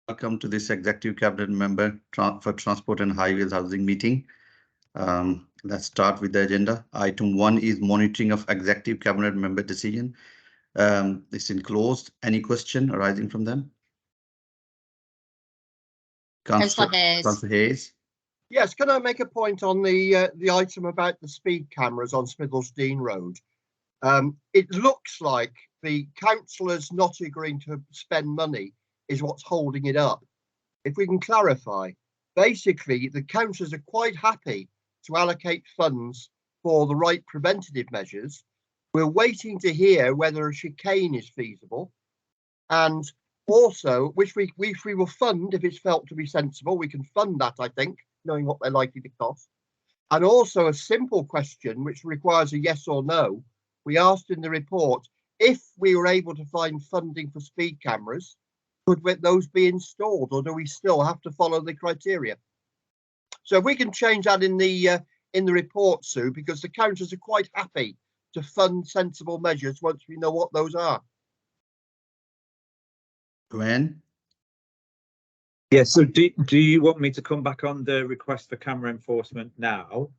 Welcome to this Executive Cabinet Member for Transport and Highways Housing meeting. Let's start with the agenda. Item 1 is monitoring of Executive Cabinet Member decision. It's enclosed. Any question arising from them? Councillor Hayes. Yes, can I make a point on the item about the speed cameras on Smithilsdean Road? It looks like the councillors not agreeing to spend money is what's holding it up. If we can clarify, basically the councillors are quite happy to allocate funds for the right preventative measures. We're waiting to hear whether a chicane is feasible, and also which we will fund if it's felt to be sensible. We can fund that, I think, knowing what they're likely to cost. And also a simple question which requires a yes or no. We asked in the report if we were able to find funding for speed cameras, could those be installed, or do we still have to follow the criteria? So if we can change that in the report, Sue, because the councillors are quite happy to fund sensible measures once we know what those are. Gwen? Yeah, so do you want me to come back on the request for camera enforcement now,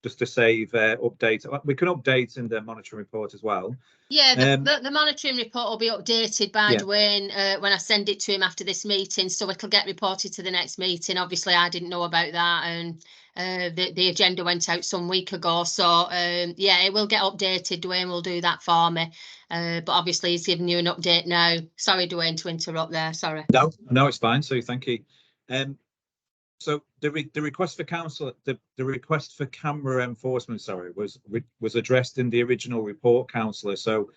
just to save update? We can update in the monitoring report as well. Yeah, the monitoring report will be updated by Dwayne when I send it to him after this meeting, so it'll get reported to the next meeting. Obviously, I didn't know about that, and the agenda went out some week ago, so yeah, it will get updated. Dwayne will do that for me, but obviously he's giving you an update now. Sorry, Dwayne, to interrupt there. Sorry. No, it's fine. So thank you. So the request for council, the request for camera enforcement, sorry, was addressed in the original report, councillor. So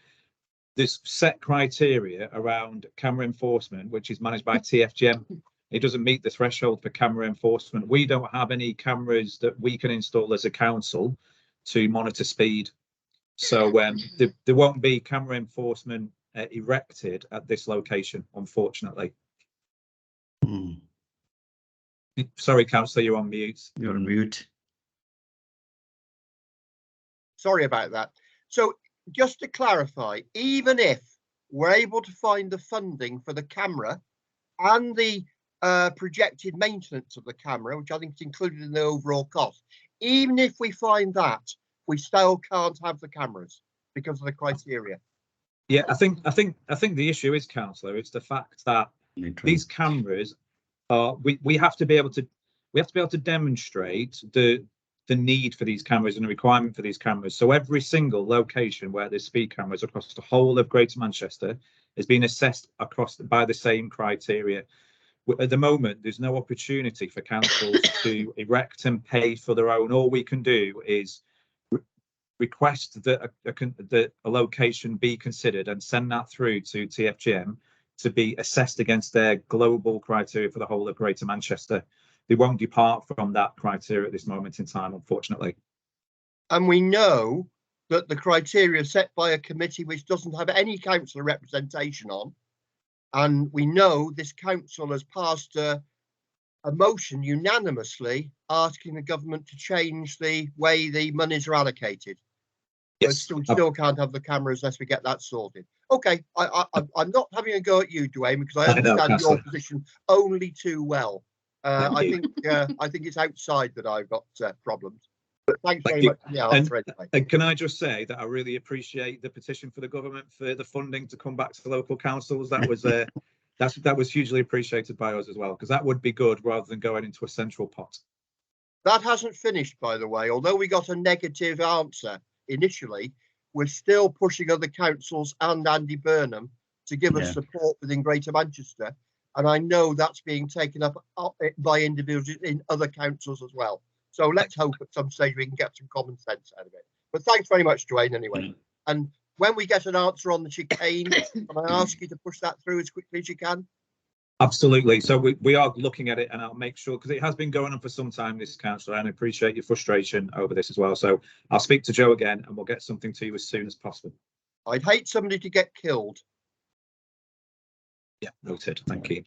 there's set criteria around camera enforcement, which is managed by TFGM. It doesn't meet the threshold for camera enforcement. We don't have any cameras that we can install as a council to monitor speed. So there won't be camera enforcement erected at this location, unfortunately. Sorry, councillor, you're on mute. You're on mute. Sorry about that. So just to clarify, even if we're able to find the funding for the camera and the projected maintenance of the camera, which I think is included in the overall cost, even if we find that, we still can't have the cameras because of the criteria. Yeah, I think the issue is, councillor, it's the fact that these cameras are we have to be able to demonstrate the need for these cameras and the requirement for these cameras. So every single location where there's speed cameras across the whole of Greater Manchester is being assessed by the same criteria. At the moment, there's no opportunity for councils to erect and pay for their own. All we can do is request that a location be considered and send that through to TFGM to be assessed against their global criteria for the whole of Greater Manchester. They won't depart from that criteria at this moment in time, unfortunately. And we know that the criteria set by a committee which doesn't have any councillor representation on, and we know this council has passed a motion unanimously asking the government to change the way the monies are allocated. Yes. So we still can't have the cameras unless we get that sorted. Okay, I'm not having a go at you, Dwayne, because I understand your position only too well. I think it's outside that I've got problems. But thanks very much for the answer anyway. And can I just say that I really appreciate the petition for the government for the funding to come back to the local councils. That was that was hugely appreciated by us as well, because that would be good rather than going into a central pot. That hasn't finished, by the way. Although we got a negative answer initially, we're still pushing other councils and Andy Burnham to give us support within Greater Manchester, and I know that's being taken up by individuals in other councils as well. So let's hope at some stage we can get some common sense out of it. But thanks very much, Dwayne, anyway. And when we get an answer on the chicane, can I ask you to push that through as quickly as you can? Absolutely. So we are looking at it, and I'll make sure, because it has been going on for some time, this councillor, and I appreciate your frustration over this as well. So I'll speak to Joe again and we'll get something to you as soon as possible. I'd hate somebody to get killed. Yeah, noted. Thank you.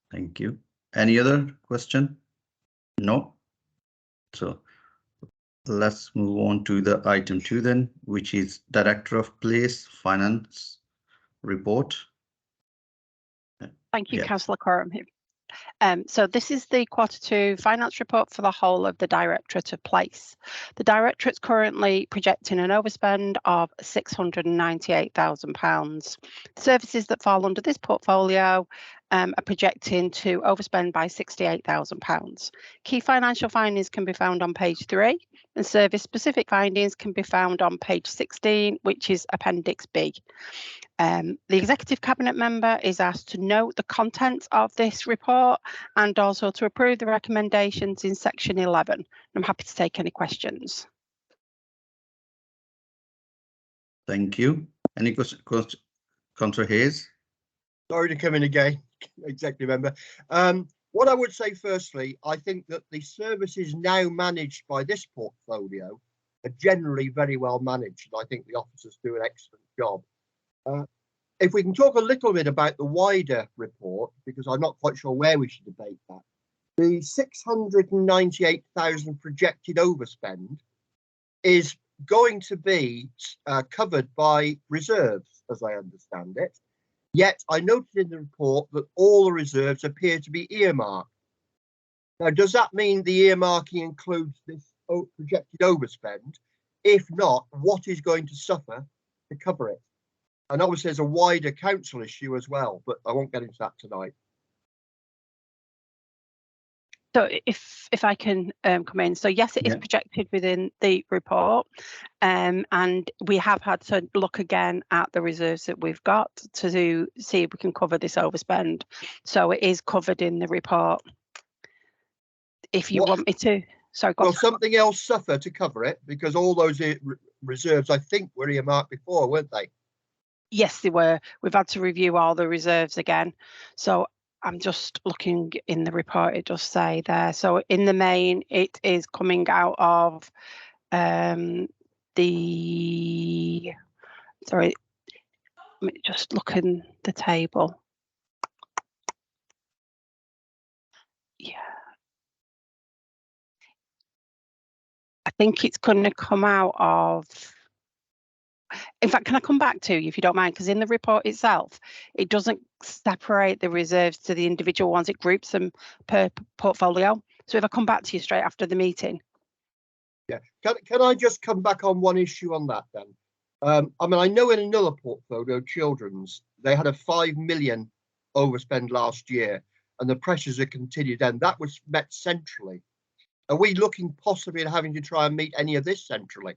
Thank you. Any other question? No. So let's move on to the item 2 then, which is Director of Place Finance report. Thank you, Councillor Coram. So this is the Q2 finance report for the whole of the Directorate of Place. The Directorate's currently projecting an overspend of £698,000. Services that fall under this portfolio are projecting to overspend by £68,000. Key financial findings can be found on page 3, and service-specific findings can be found on page 16, which is Appendix B. The Executive Cabinet member is asked to note the contents of this report and also to approve the recommendations in section 11. I'm happy to take any questions. Thank you. Any questions, Councillor Hayes? Sorry to come in again, Executive Member. What I would say firstly, I think that the services now managed by this portfolio are generally very well managed, and I think the officers do an excellent job. If we can talk a little bit about the wider report, because I'm not quite sure where we should debate that. The 698,000 projected overspend is going to be covered by reserves, as I understand it. Yet I noted in the report that all the reserves appear to be earmarked. Now, does that mean the earmarking includes this projected overspend? If not, what is going to suffer to cover it? And obviously there's a wider council issue as well, but I won't get into that tonight. So if I can come in, so yes, it is projected within the report, and we have had to look again at the reserves that we've got to see if we can cover this overspend. So it is covered in the report. If you want me to, sorry. Will something else suffer to cover it? Because all those reserves, I think, were earmarked before, weren't they? Yes, they were. We've had to review all the reserves again. So I'm just looking in the report, it does say there. So in the main, it is coming out of sorry, let me just look in the table. Yeah. I think it's going to come out of, in fact, can I come back to you if you don't mind? Because in the report itself, it doesn't separate the reserves to the individual ones, it groups them per portfolio. So if I come back to you straight after the meeting. Yeah, can I just come back on one issue on that then? I mean, I know in another portfolio, children's, they had a 5 million overspend last year, and the pressures have continued, and that was met centrally. Are we looking possibly at having to try and meet any of this centrally?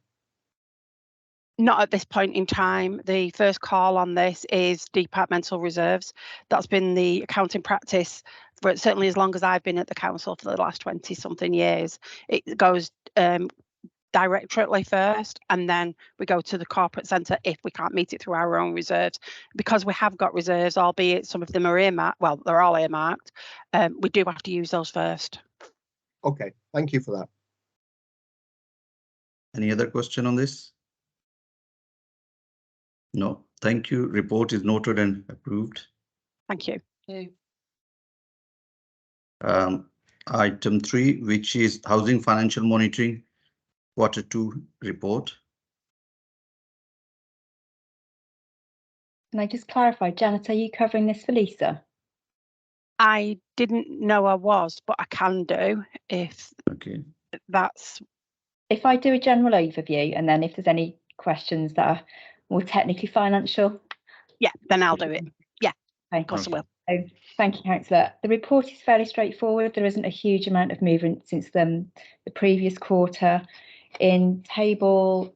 Not at this point in time. The first call on this is departmental reserves. That's been the accounting practice for certainly as long as I've been at the council for the last 20 something years. It goes directly first, and then we go to the corporate centre if we can't meet it through our own reserves. Because we have got reserves, albeit some of them are earmarked, well, they're all earmarked, we do have to use those first. Okay, thank you for that. Any other question on this? No, thank you. Report is noted and approved. Thank you. Item 3, which is Housing Financial Monitoring Q2 report. Can I just clarify, Janet, are you covering this for Lisa? I didn't know I was, but I can do if that's. If I do a general overview, and then if there's any questions that are more technically financial. Yeah, then I'll do it. Yeah, okay. Of course I will. So, thank you, Councillor. The report is fairly straightforward. There isn't a huge amount of movement since the previous quarter. In table,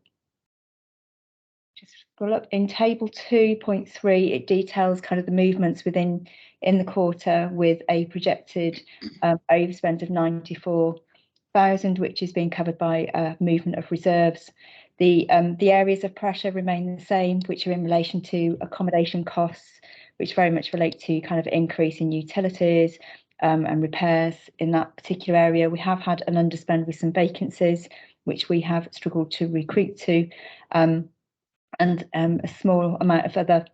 just scroll up, in table 2.3, it details kind of the movements in the quarter with a projected overspend of 94,000, which is being covered by a movement of reserves. The areas of pressure remain the same, which are in relation to accommodation costs, which very much relate to kind of increase in utilities and repairs in that particular area. We have had an underspend with some vacancies, which we have struggled to recruit to, and a small amount of other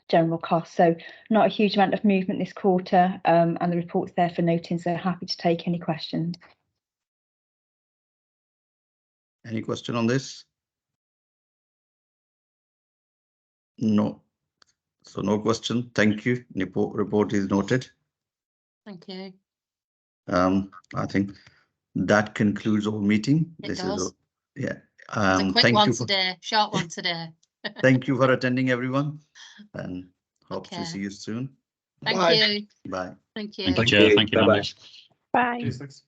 general costs. So not a huge amount of movement this quarter, and the report's there for noting, so happy to take any questions. Any question on this? No. So no question. Thank you. Report is noted. Thank you. I think that concludes our meeting. It This does. is yeah. It's a quick Thank one you for, today, short one today. thank you for attending, everyone, and hope to Okay. see you soon. Thank Bye. you. Bye. Thank you. Thank you, Chair. Thank you, Bye-bye. members. Bye. Cheers, thanks.